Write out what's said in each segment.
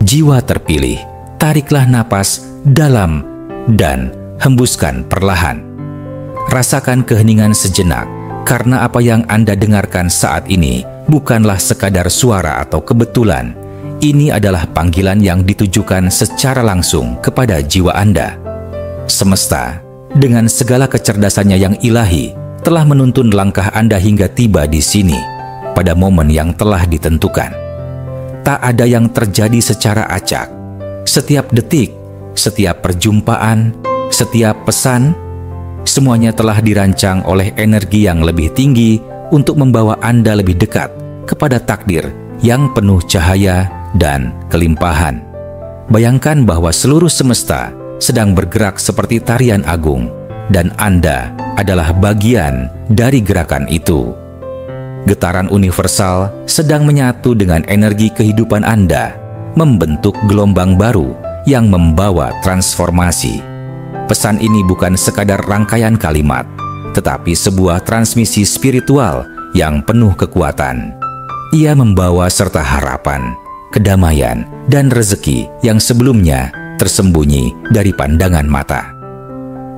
jiwa terpilih, tariklah napas dalam dan hembuskan perlahan. Rasakan keheningan sejenak, karena apa yang Anda dengarkan saat ini bukanlah sekadar suara atau kebetulan. Ini adalah panggilan yang ditujukan secara langsung kepada jiwa Anda. Semesta, dengan segala kecerdasannya yang ilahi, telah menuntun langkah Anda hingga tiba di sini, pada momen yang telah ditentukan. Tak ada yang terjadi secara acak. Setiap detik, setiap perjumpaan, setiap pesan, semuanya telah dirancang oleh energi yang lebih tinggi untuk membawa Anda lebih dekat kepada takdir yang penuh cahaya dan kelimpahan. Bayangkan bahwa seluruh semesta sedang bergerak seperti tarian agung, dan Anda adalah bagian dari gerakan itu. Getaran universal sedang menyatu dengan energi kehidupan Anda, membentuk gelombang baru yang membawa transformasi. Pesan ini bukan sekadar rangkaian kalimat, tetapi sebuah transmisi spiritual yang penuh kekuatan. Ia membawa serta harapan, kedamaian, dan rezeki yang sebelumnya tersembunyi dari pandangan mata.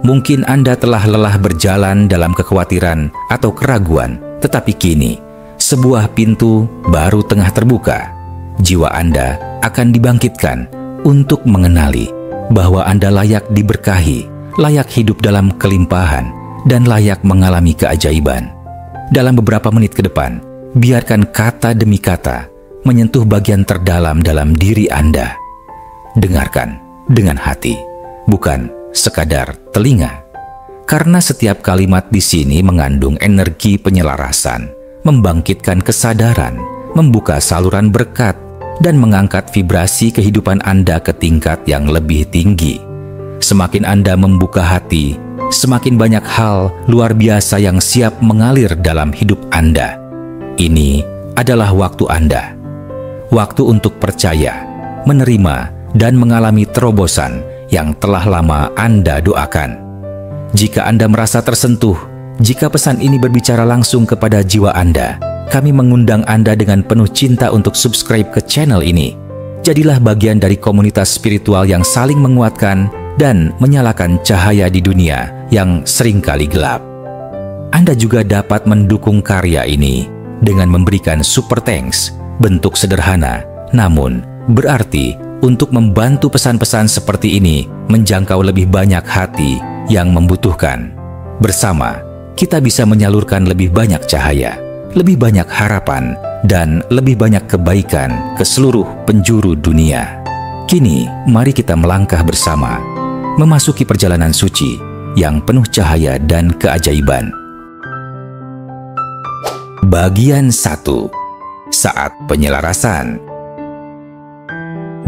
Mungkin Anda telah lelah berjalan dalam kekhawatiran atau keraguan, tetapi kini sebuah pintu baru tengah terbuka. Jiwa Anda akan dibangkitkan untuk mengenali bahwa Anda layak diberkahi, layak hidup dalam kelimpahan, dan layak mengalami keajaiban. Dalam beberapa menit ke depan, biarkan kata demi kata menyentuh bagian terdalam dalam diri Anda. Dengarkan dengan hati, bukan sekadar telinga. Karena setiap kalimat di sini mengandung energi penyelarasan, membangkitkan kesadaran, membuka saluran berkat, dan mengangkat vibrasi kehidupan Anda ke tingkat yang lebih tinggi. Semakin Anda membuka hati, semakin banyak hal luar biasa yang siap mengalir dalam hidup Anda. Ini adalah waktu Anda. Waktu untuk percaya, menerima, dan mengalami terobosan yang telah lama Anda doakan. Jika Anda merasa tersentuh, jika pesan ini berbicara langsung kepada jiwa Anda, kami mengundang Anda dengan penuh cinta untuk subscribe ke channel ini. Jadilah bagian dari komunitas spiritual yang saling menguatkan dan menyalakan cahaya di dunia yang seringkali gelap. Anda juga dapat mendukung karya ini dengan memberikan super thanks, bentuk sederhana namun berarti untuk membantu pesan-pesan seperti ini menjangkau lebih banyak hati yang membutuhkan. Bersama, kita bisa menyalurkan lebih banyak cahaya, lebih banyak harapan, dan lebih banyak kebaikan ke seluruh penjuru dunia. Kini, mari kita melangkah bersama, memasuki perjalanan suci yang penuh cahaya dan keajaiban. Bagian 1. Saat penyelarasan.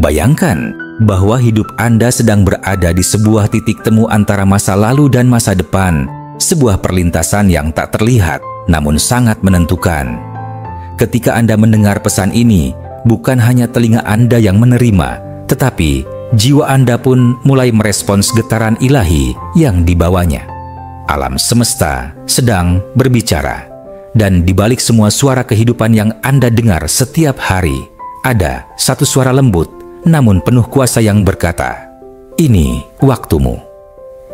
Bayangkan bahwa hidup Anda sedang berada di sebuah titik temu antara masa lalu dan masa depan, sebuah perlintasan yang tak terlihat namun sangat menentukan. Ketika Anda mendengar pesan ini, bukan hanya telinga Anda yang menerima, tetapi jiwa Anda pun mulai merespons getaran ilahi yang dibawanya. Alam semesta sedang berbicara, dan di balik semua suara kehidupan yang Anda dengar setiap hari, ada satu suara lembut namun penuh kuasa yang berkata, "Ini waktumu."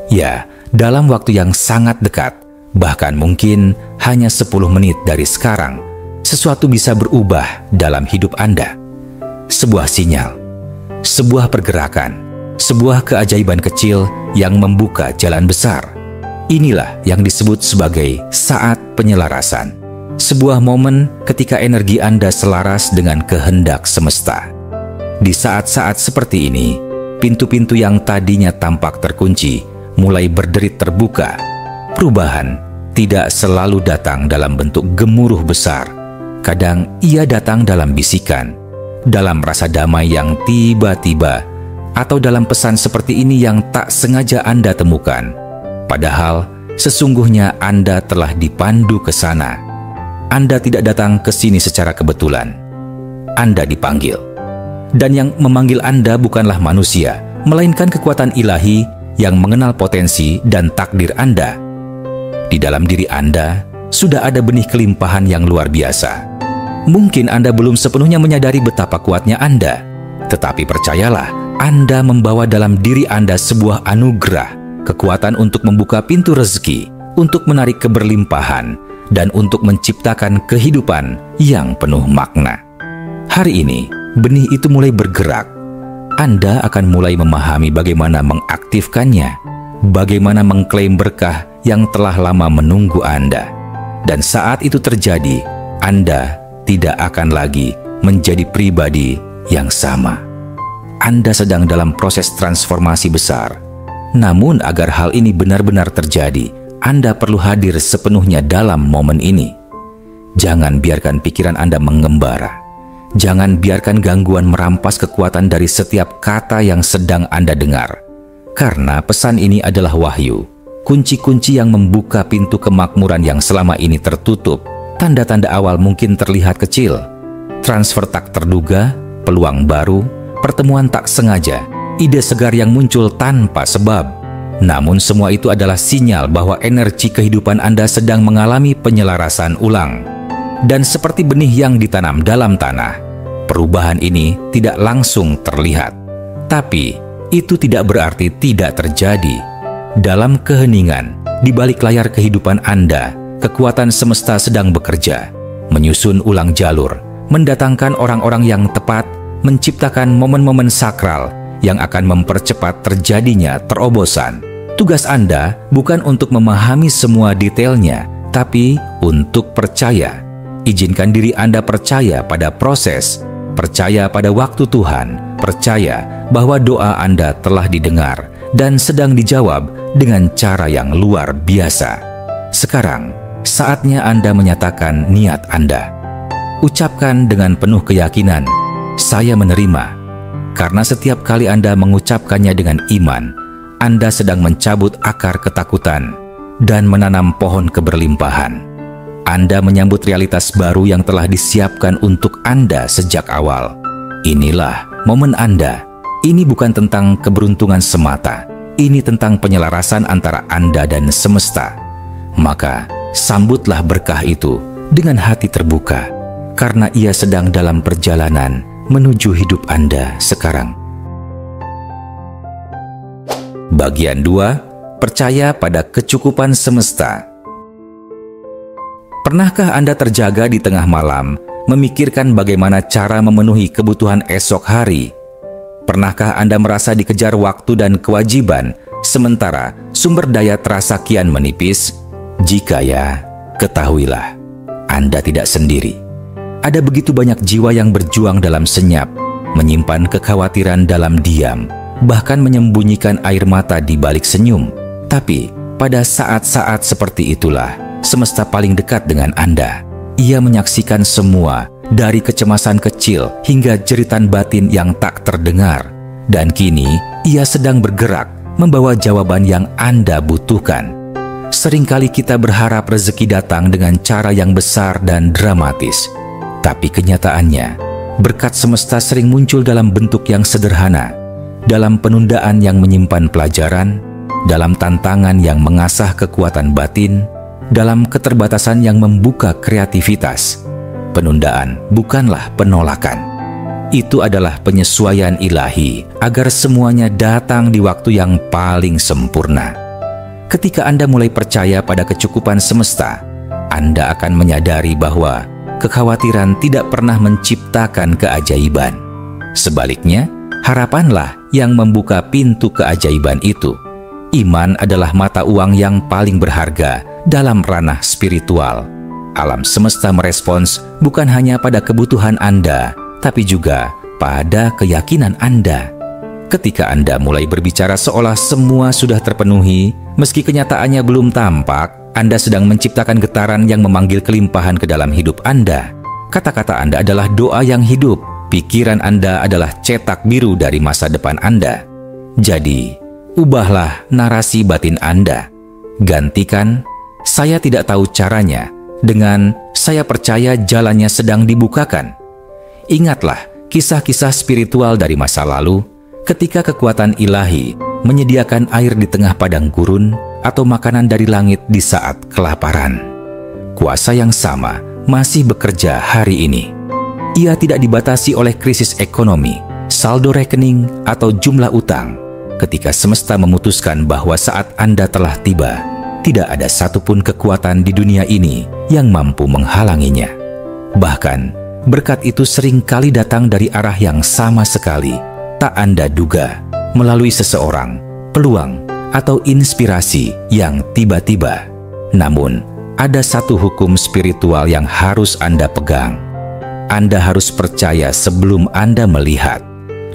Ya, dalam waktu yang sangat dekat, bahkan mungkin hanya 10 menit dari sekarang, sesuatu bisa berubah dalam hidup Anda. Sebuah sinyal, sebuah pergerakan, sebuah keajaiban kecil yang membuka jalan besar. Inilah yang disebut sebagai saat penyelarasan. Sebuah momen ketika energi Anda selaras dengan kehendak semesta. Di saat-saat seperti ini, pintu-pintu yang tadinya tampak terkunci mulai berderit terbuka. Perubahan tidak selalu datang dalam bentuk gemuruh besar. Kadang ia datang dalam bisikan, dalam rasa damai yang tiba-tiba, atau dalam pesan seperti ini yang tak sengaja Anda temukan. Padahal sesungguhnya Anda telah dipandu ke sana. Anda tidak datang ke sini secara kebetulan. Anda dipanggil. Dan yang memanggil Anda bukanlah manusia, melainkan kekuatan ilahi yang mengenal potensi dan takdir Anda. Di dalam diri Anda sudah ada benih kelimpahan yang luar biasa. Mungkin Anda belum sepenuhnya menyadari betapa kuatnya Anda, Tetapi percayalah, Anda membawa dalam diri Anda sebuah anugerah, kekuatan untuk membuka pintu rezeki, untuk menarik keberlimpahan, dan untuk menciptakan kehidupan yang penuh makna. Hari ini, benih itu mulai bergerak. Anda akan mulai memahami bagaimana mengaktifkannya, bagaimana mengklaim berkah yang telah lama menunggu Anda. Dan saat itu terjadi, Anda tidak akan lagi menjadi pribadi yang sama. Anda sedang dalam proses transformasi besar. Namun agar hal ini benar-benar terjadi, Anda perlu hadir sepenuhnya dalam momen ini. Jangan biarkan pikiran Anda mengembara. Jangan biarkan gangguan merampas kekuatan dari setiap kata yang sedang Anda dengar. Karena pesan ini adalah wahyu, kunci-kunci yang membuka pintu kemakmuran yang selama ini tertutup. Tanda-tanda awal mungkin terlihat kecil. Transfer tak terduga, peluang baru, pertemuan tak sengaja, ide segar yang muncul tanpa sebab. Namun semua itu adalah sinyal bahwa energi kehidupan Anda sedang mengalami penyelarasan ulang. Dan seperti benih yang ditanam dalam tanah, perubahan ini tidak langsung terlihat. Tapi itu tidak berarti tidak terjadi. Dalam keheningan, di balik layar kehidupan Anda, kekuatan semesta sedang bekerja, menyusun ulang jalur, mendatangkan orang-orang yang tepat, menciptakan momen-momen sakral yang akan mempercepat terjadinya terobosan. Tugas Anda bukan untuk memahami semua detailnya, tapi untuk percaya. Izinkan diri Anda percaya pada proses, percaya pada waktu Tuhan, percaya bahwa doa Anda telah didengar dan sedang dijawab dengan cara yang luar biasa. Sekarang, saatnya Anda menyatakan niat Anda. Ucapkan dengan penuh keyakinan, "Saya menerima." Karena setiap kali Anda mengucapkannya dengan iman, Anda sedang mencabut akar ketakutan dan menanam pohon keberlimpahan. Anda menyambut realitas baru yang telah disiapkan untuk Anda sejak awal. Inilah momen Anda. Ini bukan tentang keberuntungan semata. Ini tentang penyelarasan antara Anda dan semesta. Maka, sambutlah berkah itu dengan hati terbuka, karena ia sedang dalam perjalanan menuju hidup Anda sekarang. Bagian 2, percaya pada kecukupan semesta. Pernahkah Anda terjaga di tengah malam, memikirkan bagaimana cara memenuhi kebutuhan esok hari? Pernahkah Anda merasa dikejar waktu dan kewajiban, sementara sumber daya terasa kian menipis? Jika ya, ketahuilah, Anda tidak sendiri. Ada begitu banyak jiwa yang berjuang dalam senyap, menyimpan kekhawatiran dalam diam, bahkan menyembunyikan air mata di balik senyum. Tapi, pada saat-saat seperti itulah, semesta paling dekat dengan Anda. Ia menyaksikan semua, dari kecemasan kecil hingga jeritan batin yang tak terdengar. Dan kini, ia sedang bergerak, membawa jawaban yang Anda butuhkan. Seringkali kita berharap rezeki datang dengan cara yang besar dan dramatis. Tapi kenyataannya, berkat semesta sering muncul dalam bentuk yang sederhana, dalam penundaan yang menyimpan pelajaran, dalam tantangan yang mengasah kekuatan batin, dalam keterbatasan yang membuka kreativitas. Penundaan bukanlah penolakan. Itu adalah penyesuaian ilahi agar semuanya datang di waktu yang paling sempurna. Ketika Anda mulai percaya pada kecukupan semesta, Anda akan menyadari bahwa kekhawatiran tidak pernah menciptakan keajaiban. Sebaliknya, harapanlah yang membuka pintu keajaiban itu. Iman adalah mata uang yang paling berharga dalam ranah spiritual. Alam semesta merespons bukan hanya pada kebutuhan Anda, tapi juga pada keyakinan Anda. Ketika Anda mulai berbicara seolah semua sudah terpenuhi, meski kenyataannya belum tampak, Anda sedang menciptakan getaran yang memanggil kelimpahan ke dalam hidup Anda. Kata-kata Anda adalah doa yang hidup, pikiran Anda adalah cetak biru dari masa depan Anda. Jadi, ubahlah narasi batin Anda. Gantikan, "Saya tidak tahu caranya," dengan "Saya percaya jalannya sedang dibukakan." Ingatlah kisah-kisah spiritual dari masa lalu, ketika kekuatan ilahi menyediakan air di tengah padang gurun atau makanan dari langit di saat kelaparan. Kuasa yang sama masih bekerja hari ini. Ia tidak dibatasi oleh krisis ekonomi, saldo rekening, atau jumlah utang. Ketika semesta memutuskan bahwa saat Anda telah tiba, tidak ada satupun kekuatan di dunia ini yang mampu menghalanginya. Bahkan, berkat itu sering kali datang dari arah yang sama sekali tak Anda duga, melalui seseorang, peluang, atau inspirasi yang tiba-tiba. Namun, ada satu hukum spiritual yang harus Anda pegang. Anda harus percaya sebelum Anda melihat.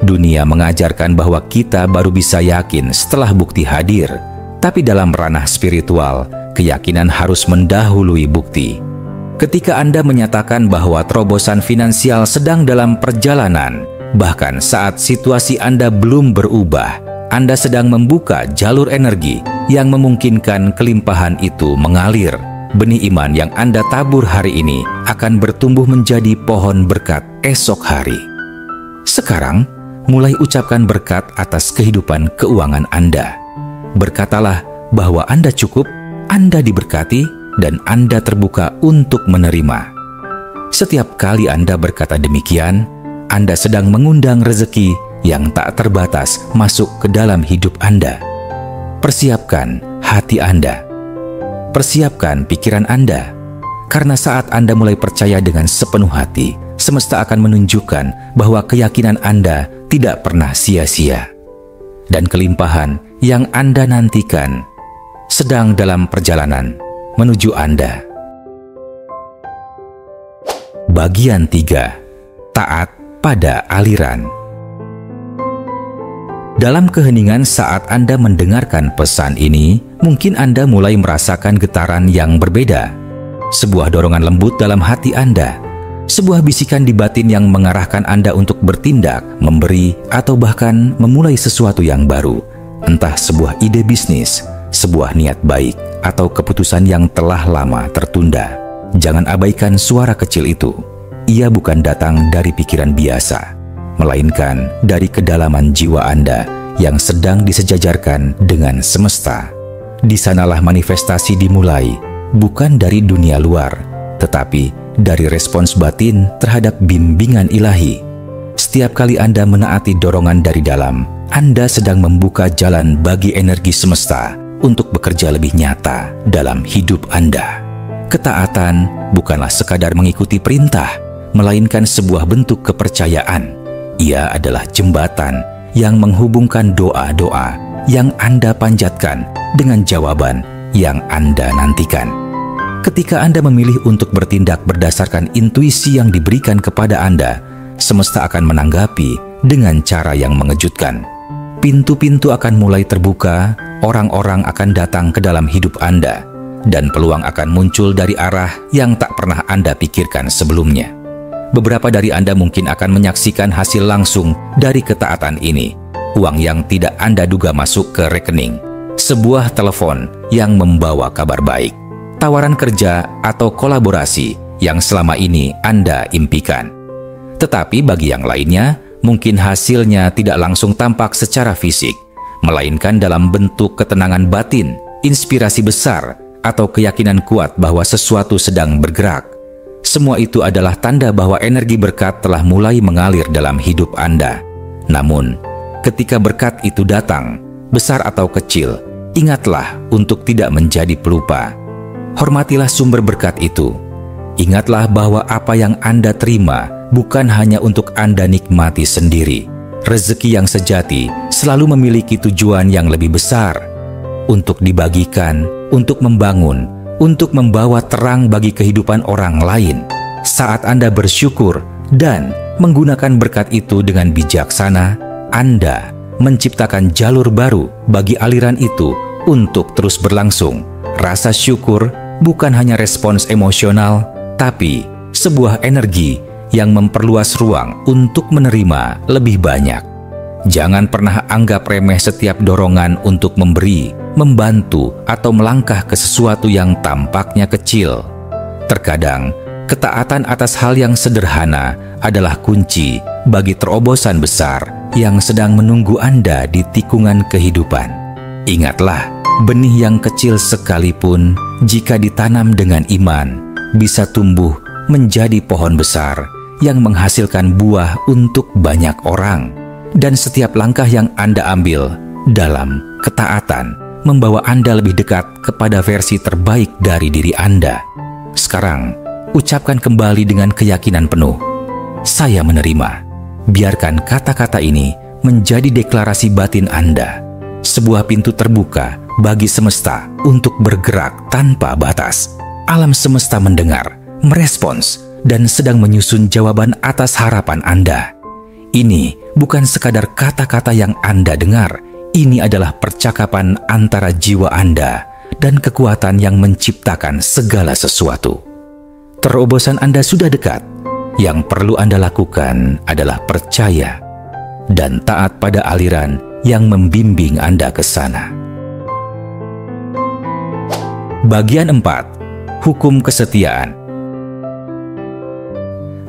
Dunia mengajarkan bahwa kita baru bisa yakin setelah bukti hadir, tapi dalam ranah spiritual, keyakinan harus mendahului bukti. Ketika Anda menyatakan bahwa terobosan finansial sedang dalam perjalanan, bahkan saat situasi Anda belum berubah, Anda sedang membuka jalur energi yang memungkinkan kelimpahan itu mengalir. Benih iman yang Anda tabur hari ini akan bertumbuh menjadi pohon berkat esok hari. Sekarang, mulai ucapkan berkat atas kehidupan keuangan Anda. Berkatalah bahwa Anda cukup, Anda diberkati, dan Anda terbuka untuk menerima. Setiap kali Anda berkata demikian, Anda sedang mengundang rezeki yang tak terbatas masuk ke dalam hidup Anda. Persiapkan hati Anda. Persiapkan pikiran Anda, karena saat Anda mulai percaya dengan sepenuh hati, semesta akan menunjukkan bahwa keyakinan Anda tidak pernah sia-sia. Dan kelimpahan yang Anda nantikan sedang dalam perjalanan menuju Anda. Bagian 3. Taat pada aliran. Dalam keheningan saat Anda mendengarkan pesan ini, mungkin Anda mulai merasakan getaran yang berbeda. Sebuah dorongan lembut dalam hati Anda, sebuah bisikan di batin yang mengarahkan Anda untuk bertindak, memberi, atau bahkan memulai sesuatu yang baru. Entah sebuah ide bisnis, sebuah niat baik, atau keputusan yang telah lama tertunda. Jangan abaikan suara kecil itu. Ia bukan datang dari pikiran biasa, melainkan dari kedalaman jiwa Anda yang sedang disejajarkan dengan semesta. Di sanalah manifestasi dimulai, bukan dari dunia luar, tetapi dari respons batin terhadap bimbingan ilahi. Setiap kali Anda menaati dorongan dari dalam, Anda sedang membuka jalan bagi energi semesta untuk bekerja lebih nyata dalam hidup Anda. Ketaatan bukanlah sekadar mengikuti perintah, melainkan sebuah bentuk kepercayaan. Ia adalah jembatan yang menghubungkan doa-doa yang Anda panjatkan dengan jawaban yang Anda nantikan. Ketika Anda memilih untuk bertindak berdasarkan intuisi yang diberikan kepada Anda, semesta akan menanggapi dengan cara yang mengejutkan. Pintu-pintu akan mulai terbuka, orang-orang akan datang ke dalam hidup Anda, dan peluang akan muncul dari arah yang tak pernah Anda pikirkan sebelumnya. Beberapa dari Anda mungkin akan menyaksikan hasil langsung dari ketaatan ini. Uang yang tidak Anda duga masuk ke rekening, sebuah telepon yang membawa kabar baik, tawaran kerja atau kolaborasi yang selama ini Anda impikan. Tetapi bagi yang lainnya, mungkin hasilnya tidak langsung tampak secara fisik, melainkan dalam bentuk ketenangan batin, inspirasi besar, atau keyakinan kuat bahwa sesuatu sedang bergerak. Semua itu adalah tanda bahwa energi berkat telah mulai mengalir dalam hidup Anda. Namun, ketika berkat itu datang, besar atau kecil, ingatlah untuk tidak menjadi pelupa. Hormatilah sumber berkat itu. Ingatlah bahwa apa yang Anda terima bukan hanya untuk Anda nikmati sendiri. Rezeki yang sejati selalu memiliki tujuan yang lebih besar, untuk dibagikan, untuk membangun, untuk membawa terang bagi kehidupan orang lain. Saat Anda bersyukur dan menggunakan berkat itu dengan bijaksana, Anda menciptakan jalur baru bagi aliran itu untuk terus berlangsung. Rasa syukur bukan hanya respons emosional, tapi sebuah energi yang memperluas ruang untuk menerima lebih banyak. Jangan pernah anggap remeh setiap dorongan untuk memberi, membantu, atau melangkah ke sesuatu yang tampaknya kecil. Terkadang, ketaatan atas hal yang sederhana adalah kunci bagi terobosan besar yang sedang menunggu Anda di tikungan kehidupan. Ingatlah, benih yang kecil sekalipun, jika ditanam dengan iman, bisa tumbuh menjadi pohon besar yang menghasilkan buah untuk banyak orang. dan setiap langkah yang Anda ambil dalam ketaatan membawa Anda lebih dekat kepada versi terbaik dari diri Anda. Sekarang, ucapkan kembali dengan keyakinan penuh, "Saya menerima." Biarkan kata-kata ini menjadi deklarasi batin Anda. Sebuah pintu terbuka bagi semesta untuk bergerak tanpa batas. Alam semesta mendengar, merespons, dan sedang menyusun jawaban atas harapan Anda. Ini bukan sekadar kata-kata yang Anda dengar. Ini adalah percakapan antara jiwa Anda dan kekuatan yang menciptakan segala sesuatu. Terobosan Anda sudah dekat. Yang perlu Anda lakukan adalah percaya dan taat pada aliran yang membimbing Anda ke sana. Bagian 4. Hukum kesetiaan.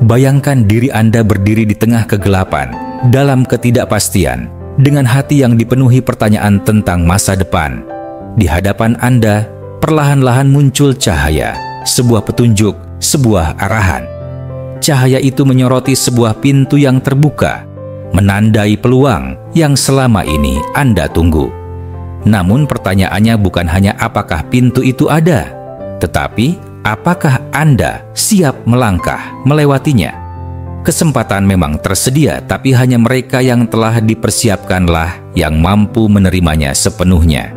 Bayangkan diri Anda berdiri di tengah kegelapan, dalam ketidakpastian, dengan hati yang dipenuhi pertanyaan tentang masa depan. Di hadapan Anda, perlahan-lahan muncul cahaya, sebuah petunjuk, sebuah arahan. Cahaya itu menyoroti sebuah pintu yang terbuka, menandai peluang yang selama ini Anda tunggu. Namun pertanyaannya bukan hanya apakah pintu itu ada, tetapi apakah Anda siap melangkah melewatinya. Kesempatan memang tersedia, tapi hanya mereka yang telah dipersiapkanlah yang mampu menerimanya sepenuhnya.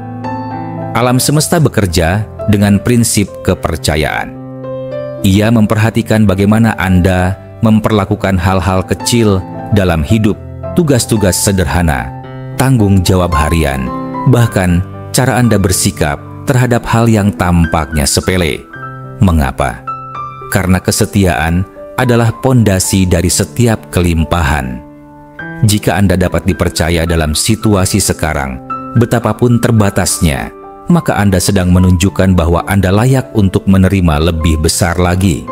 Alam semesta bekerja dengan prinsip kepercayaan. Ia memperhatikan bagaimana Anda memperlakukan hal-hal kecil dalam hidup, tugas-tugas sederhana, tanggung jawab harian, bahkan cara Anda bersikap terhadap hal yang tampaknya sepele. Mengapa? Karena kesetiaan adalah pondasi dari setiap kelimpahan. Jika Anda dapat dipercaya dalam situasi sekarang, betapapun terbatasnya, maka Anda sedang menunjukkan bahwa Anda layak untuk menerima lebih besar lagi.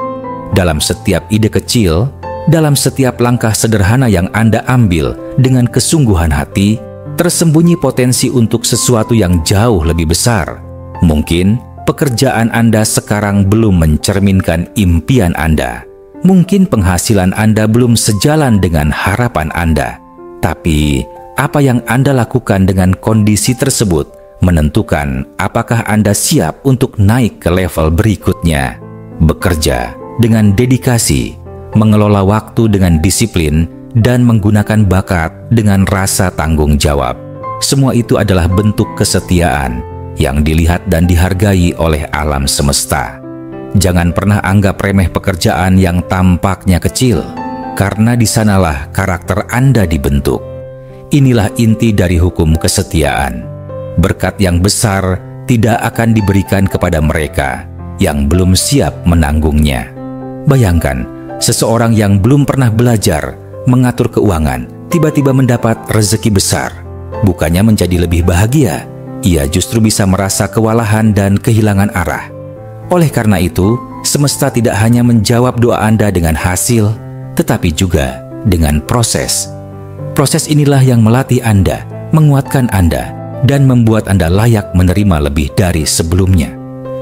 Dalam setiap ide kecil, dalam setiap langkah sederhana yang Anda ambil dengan kesungguhan hati, tersembunyi potensi untuk sesuatu yang jauh lebih besar. Mungkin pekerjaan Anda sekarang belum mencerminkan impian Anda. Mungkin penghasilan Anda belum sejalan dengan harapan Anda. Tapi, apa yang Anda lakukan dengan kondisi tersebut menentukan apakah Anda siap untuk naik ke level berikutnya. Bekerja dengan dedikasi, mengelola waktu dengan disiplin, dan menggunakan bakat dengan rasa tanggung jawab. Semua itu adalah bentuk kesetiaan yang dilihat dan dihargai oleh alam semesta. Jangan pernah anggap remeh pekerjaan yang tampaknya kecil, karena di sanalah karakter Anda dibentuk. Inilah inti dari hukum kesetiaan. Berkat yang besar tidak akan diberikan kepada mereka yang belum siap menanggungnya. Bayangkan, seseorang yang belum pernah belajar mengatur keuangan tiba-tiba mendapat rezeki besar. Bukannya menjadi lebih bahagia, ia justru bisa merasa kewalahan dan kehilangan arah. Oleh karena itu, semesta tidak hanya menjawab doa Anda dengan hasil, tetapi juga dengan proses. Proses inilah yang melatih Anda, menguatkan Anda, dan membuat Anda layak menerima lebih dari sebelumnya.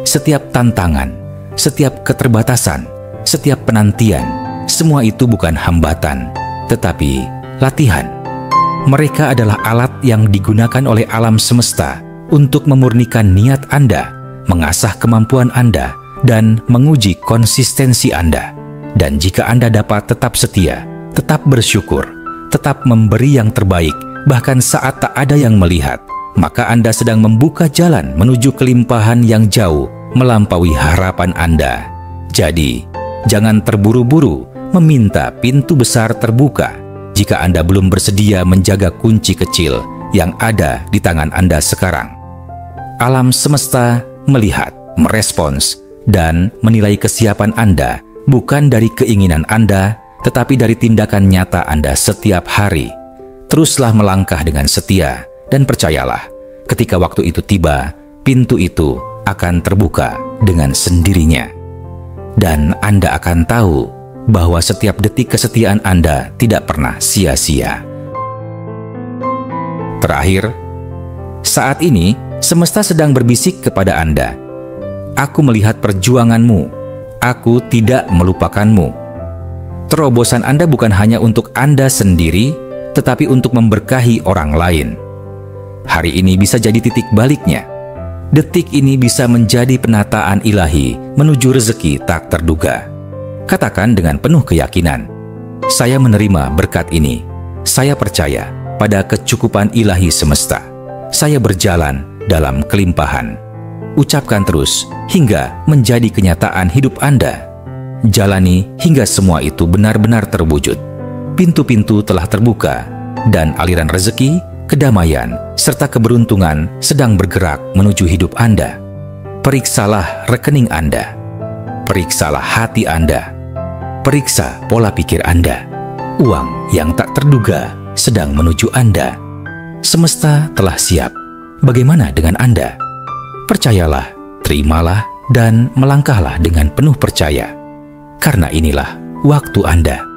Setiap tantangan, setiap keterbatasan, setiap penantian, semua itu bukan hambatan, tetapi latihan. Mereka adalah alat yang digunakan oleh alam semesta untuk memurnikan niat Anda, mengasah kemampuan Anda, dan menguji konsistensi Anda. Dan jika Anda dapat tetap setia, tetap bersyukur, tetap memberi yang terbaik, bahkan saat tak ada yang melihat, maka Anda sedang membuka jalan menuju kelimpahan yang jauh melampaui harapan Anda. Jadi, jangan terburu-buru meminta pintu besar terbuka jika Anda belum bersedia menjaga kunci kecil yang ada di tangan Anda sekarang. Alam semesta melihat, merespons, dan menilai kesiapan Anda bukan dari keinginan Anda, tetapi dari tindakan nyata Anda setiap hari. Teruslah melangkah dengan setia, dan percayalah, ketika waktu itu tiba, pintu itu akan terbuka dengan sendirinya. Dan Anda akan tahu bahwa setiap detik kesetiaan Anda tidak pernah sia-sia. Terakhir, saat ini semesta sedang berbisik kepada Anda. Aku melihat perjuanganmu, aku tidak melupakanmu. Terobosan Anda bukan hanya untuk Anda sendiri, tetapi untuk memberkahi orang lain. Hari ini bisa jadi titik baliknya. Detik ini bisa menjadi penataan ilahi menuju rezeki tak terduga. Katakan dengan penuh keyakinan, "Saya menerima berkat ini. Saya percaya pada kecukupan ilahi semesta. Saya berjalan dalam kelimpahan." Ucapkan terus hingga menjadi kenyataan hidup Anda. Jalani hingga semua itu benar-benar terwujud. Pintu-pintu telah terbuka dan aliran rezeki, kedamaian, serta keberuntungan sedang bergerak menuju hidup Anda. Periksalah rekening Anda. Periksalah hati Anda. Periksa pola pikir Anda. Uang yang tak terduga sedang menuju Anda. Semesta telah siap. Bagaimana dengan Anda? Percayalah, terimalah, dan melangkahlah dengan penuh percaya. Karena inilah waktu Anda.